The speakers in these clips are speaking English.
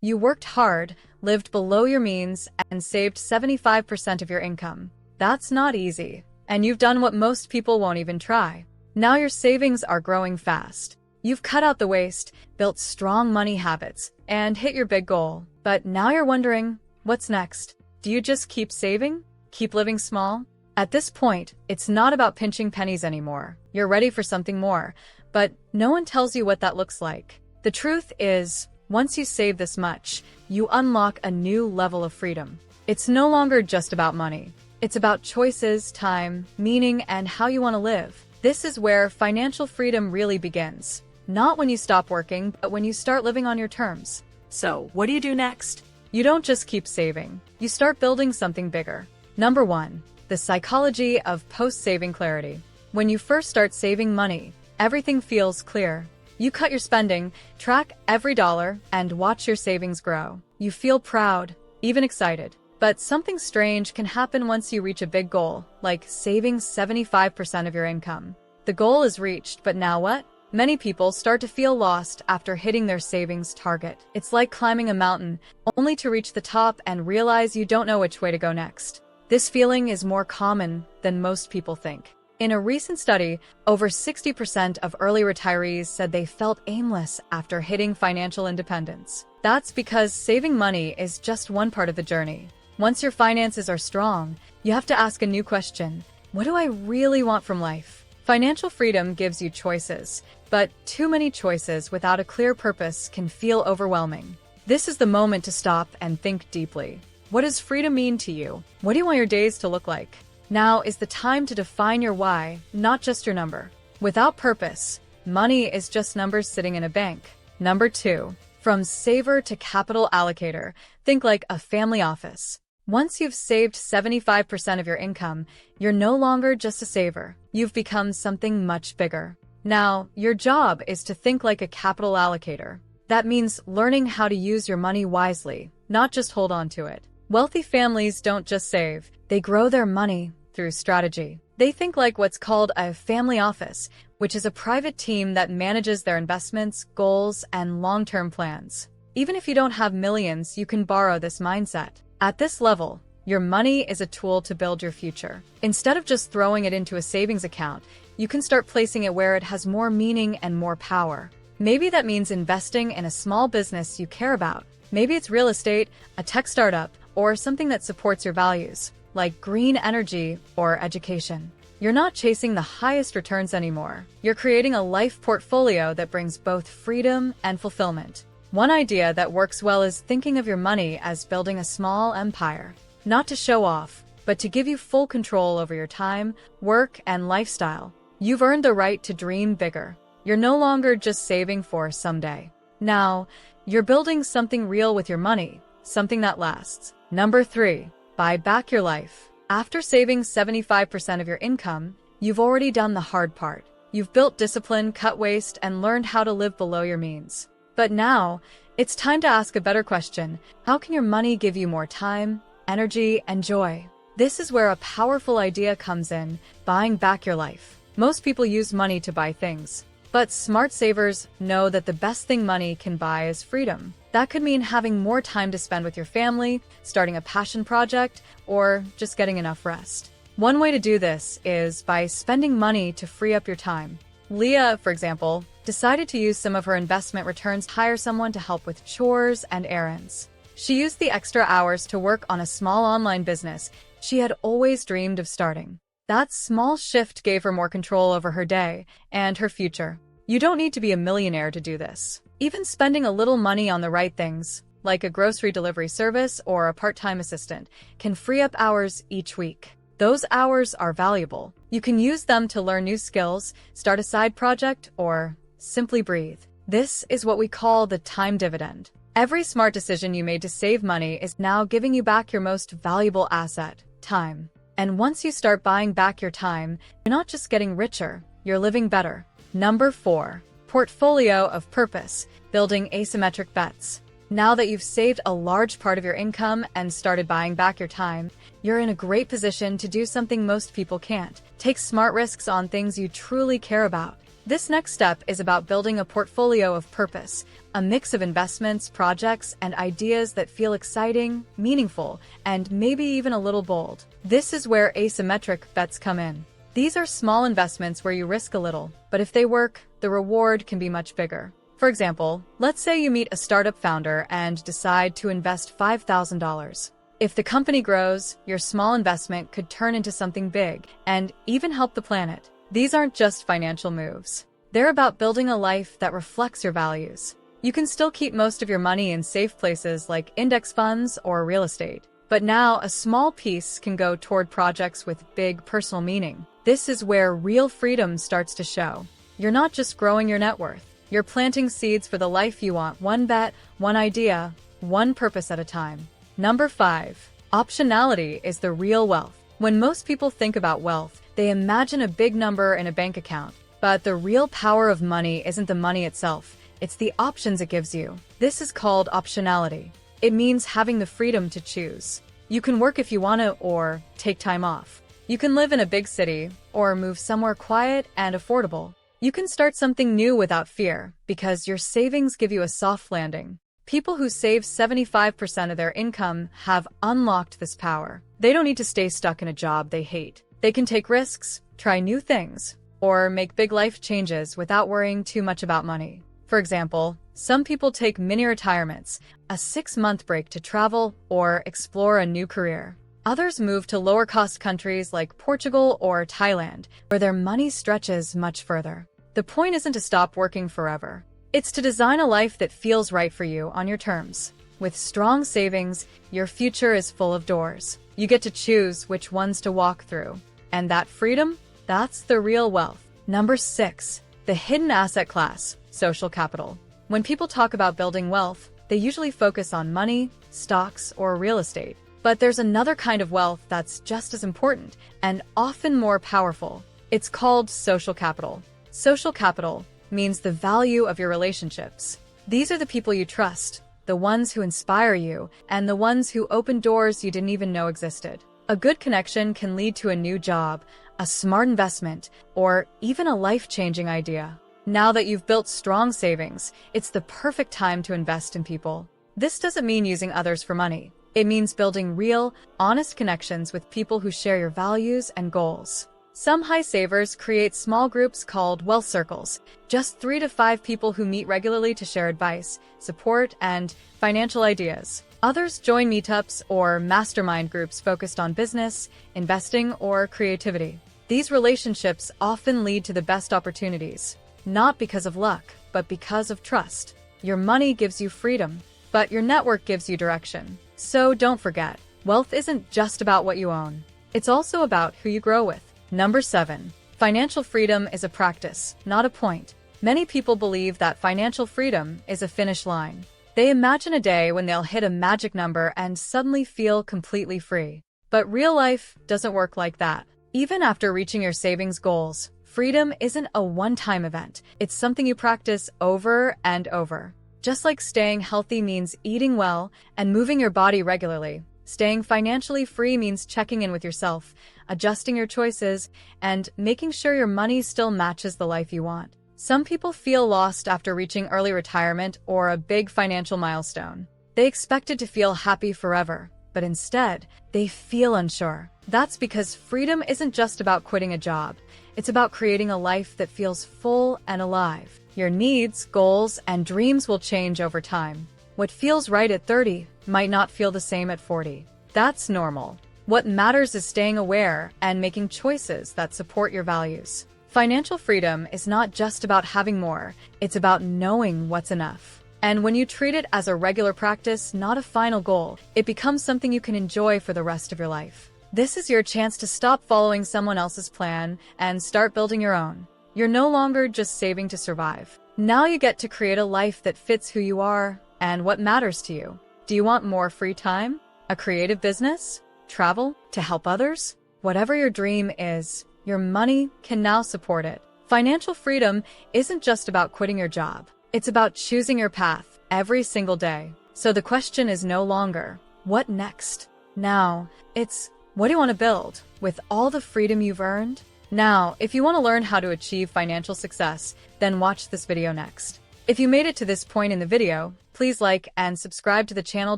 You worked hard, lived below your means, and saved 75% of your income. That's not easy, and you've done what most people won't even try. Now your savings are growing fast. You've cut out the waste, built strong money habits, and hit your big goal. But now you're wondering, what's next? Do you just keep saving? Keep living small? At this point, it's not about pinching pennies anymore. You're ready for something more, but no one tells you what that looks like. The truth is, once you save this much, you unlock a new level of freedom. It's no longer just about money. It's about choices, time, meaning, and how you want to live. This is where financial freedom really begins. Not when you stop working, but when you start living on your terms. So, what do you do next? You don't just keep saving. You start building something bigger. Number 1. The psychology of post-saving clarity. When you first start saving money, everything feels clear. You cut your spending, track every dollar, and watch your savings grow. You feel proud, even excited. But something strange can happen once you reach a big goal, like saving 75% of your income. The goal is reached, but now what? Many people start to feel lost after hitting their savings target. It's like climbing a mountain, only to reach the top and realize you don't know which way to go next. This feeling is more common than most people think. In a recent study, over 60% of early retirees said they felt aimless after hitting financial independence. That's because saving money is just one part of the journey. Once your finances are strong, you have to ask a new question. What do I really want from life? Financial freedom gives you choices, but too many choices without a clear purpose can feel overwhelming. This is the moment to stop and think deeply. What does freedom mean to you? What do you want your days to look like? Now is the time to define your why, not just your number. Without purpose, money is just numbers sitting in a bank. Number 2. From saver to capital allocator, think like a family office. Once you've saved 75% of your income, you're no longer just a saver. You've become something much bigger. Now, your job is to think like a capital allocator. That means learning how to use your money wisely, not just hold on to it. Wealthy families don't just save, they grow their money through strategy. They think like what's called a family office, which is a private team that manages their investments, goals, and long-term plans. Even if you don't have millions, you can borrow this mindset. At this level, your money is a tool to build your future. Instead of just throwing it into a savings account, you can start placing it where it has more meaning and more power. Maybe that means investing in a small business you care about. Maybe it's real estate, a tech startup, or something that supports your values, like green energy or education. You're not chasing the highest returns anymore. You're creating a life portfolio that brings both freedom and fulfillment. One idea that works well is thinking of your money as building a small empire. Not to show off, but to give you full control over your time, work, and lifestyle. You've earned the right to dream bigger. You're no longer just saving for someday. Now, you're building something real with your money, something that lasts. Number 3. Buy back your life. After saving 75% of your income, you've already done the hard part. You've built discipline, cut waste, and learned how to live below your means. But now, it's time to ask a better question. How can your money give you more time, energy, and joy? This is where a powerful idea comes in, buying back your life. Most people use money to buy things, but smart savers know that the best thing money can buy is freedom. That could mean having more time to spend with your family, starting a passion project, or just getting enough rest. One way to do this is by spending money to free up your time. Leah, for example, decided to use some of her investment returns to hire someone to help with chores and errands. She used the extra hours to work on a small online business she had always dreamed of starting. That small shift gave her more control over her day and her future. You don't need to be a millionaire to do this. Even spending a little money on the right things, like a grocery delivery service or a part-time assistant, can free up hours each week. Those hours are valuable. You can use them to learn new skills, start a side project, or simply breathe. This is what we call the time dividend. Every smart decision you made to save money is now giving you back your most valuable asset, time. And once you start buying back your time, you're not just getting richer, you're living better. Number 4. Portfolio of purpose, building asymmetric bets. Now that you've saved a large part of your income and started buying back your time, you're in a great position to do something most people can't. Take smart risks on things you truly care about. This next step is about building a portfolio of purpose, a mix of investments, projects, and ideas that feel exciting, meaningful, and maybe even a little bold. This is where asymmetric bets come in. These are small investments where you risk a little, but if they work, the reward can be much bigger. For example, let's say you meet a startup founder and decide to invest $5,000. If the company grows, your small investment could turn into something big and even help the planet. These aren't just financial moves. They're about building a life that reflects your values. You can still keep most of your money in safe places like index funds or real estate. But now a small piece can go toward projects with big personal meaning. This is where real freedom starts to show. You're not just growing your net worth. You're planting seeds for the life you want, one bet, one idea, one purpose at a time. Number 5. Optionality is the real wealth. When most people think about wealth, they imagine a big number in a bank account. But the real power of money isn't the money itself, it's the options it gives you. This is called optionality. It means having the freedom to choose. You can work if you want to or take time off. You can live in a big city or move somewhere quiet and affordable. You can start something new without fear because your savings give you a soft landing. People who save 75% of their income have unlocked this power. They don't need to stay stuck in a job they hate. They can take risks, try new things, or make big life changes without worrying too much about money. For example, some people take mini retirements, a 6-month break to travel or explore a new career. Others move to lower-cost countries like Portugal or Thailand, where their money stretches much further. The point isn't to stop working forever. It's to design a life that feels right for you on your terms. With strong savings, your future is full of doors. You get to choose which ones to walk through. And that freedom, that's the real wealth. Number 6. The hidden asset class, social capital. When people talk about building wealth, they usually focus on money, stocks, or real estate. But there's another kind of wealth that's just as important and often more powerful. It's called social capital. Social capital means the value of your relationships. These are the people you trust, the ones who inspire you, and the ones who open doors you didn't even know existed. A good connection can lead to a new job, a smart investment, or even a life-changing idea. Now that you've built strong savings, it's the perfect time to invest in people. This doesn't mean using others for money. It means building real, honest connections with people who share your values and goals. Some high savers create small groups called wealth circles, just 3 to 5 people who meet regularly to share advice, support, and financial ideas. Others join meetups or mastermind groups focused on business, investing, or creativity. These relationships often lead to the best opportunities, not because of luck, but because of trust. Your money gives you freedom, but your network gives you direction. So don't forget, wealth isn't just about what you own. It's also about who you grow with. Number 7. Financial freedom is a practice, not a point. Many people believe that financial freedom is a finish line. They imagine a day when they'll hit a magic number and suddenly feel completely free. But real life doesn't work like that. Even after reaching your savings goals, freedom isn't a one-time event. It's something you practice over and over. Just like staying healthy means eating well and moving your body regularly, staying financially free means checking in with yourself, adjusting your choices, and making sure your money still matches the life you want. Some people feel lost after reaching early retirement or a big financial milestone. They expected to feel happy forever, but instead, they feel unsure. That's because freedom isn't just about quitting a job. It's about creating a life that feels full and alive. Your needs, goals, and dreams will change over time. What feels right at 30 might not feel the same at 40. That's normal. What matters is staying aware and making choices that support your values. Financial freedom is not just about having more, it's about knowing what's enough. And when you treat it as a regular practice, not a final goal, it becomes something you can enjoy for the rest of your life. This is your chance to stop following someone else's plan and start building your own. You're no longer just saving to survive. Now you get to create a life that fits who you are and what matters to you. Do you want more free time? A creative business? Travel? To help others? Whatever your dream is, your money can now support it. Financial freedom isn't just about quitting your job. It's about choosing your path every single day. So the question is no longer, what next? Now, it's, what do you want to build with all the freedom you've earned? Now, if you want to learn how to achieve financial success, then watch this video next. If you made it to this point in the video, please like and subscribe to the channel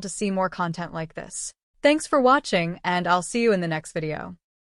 to see more content like this. Thanks for watching, and I'll see you in the next video.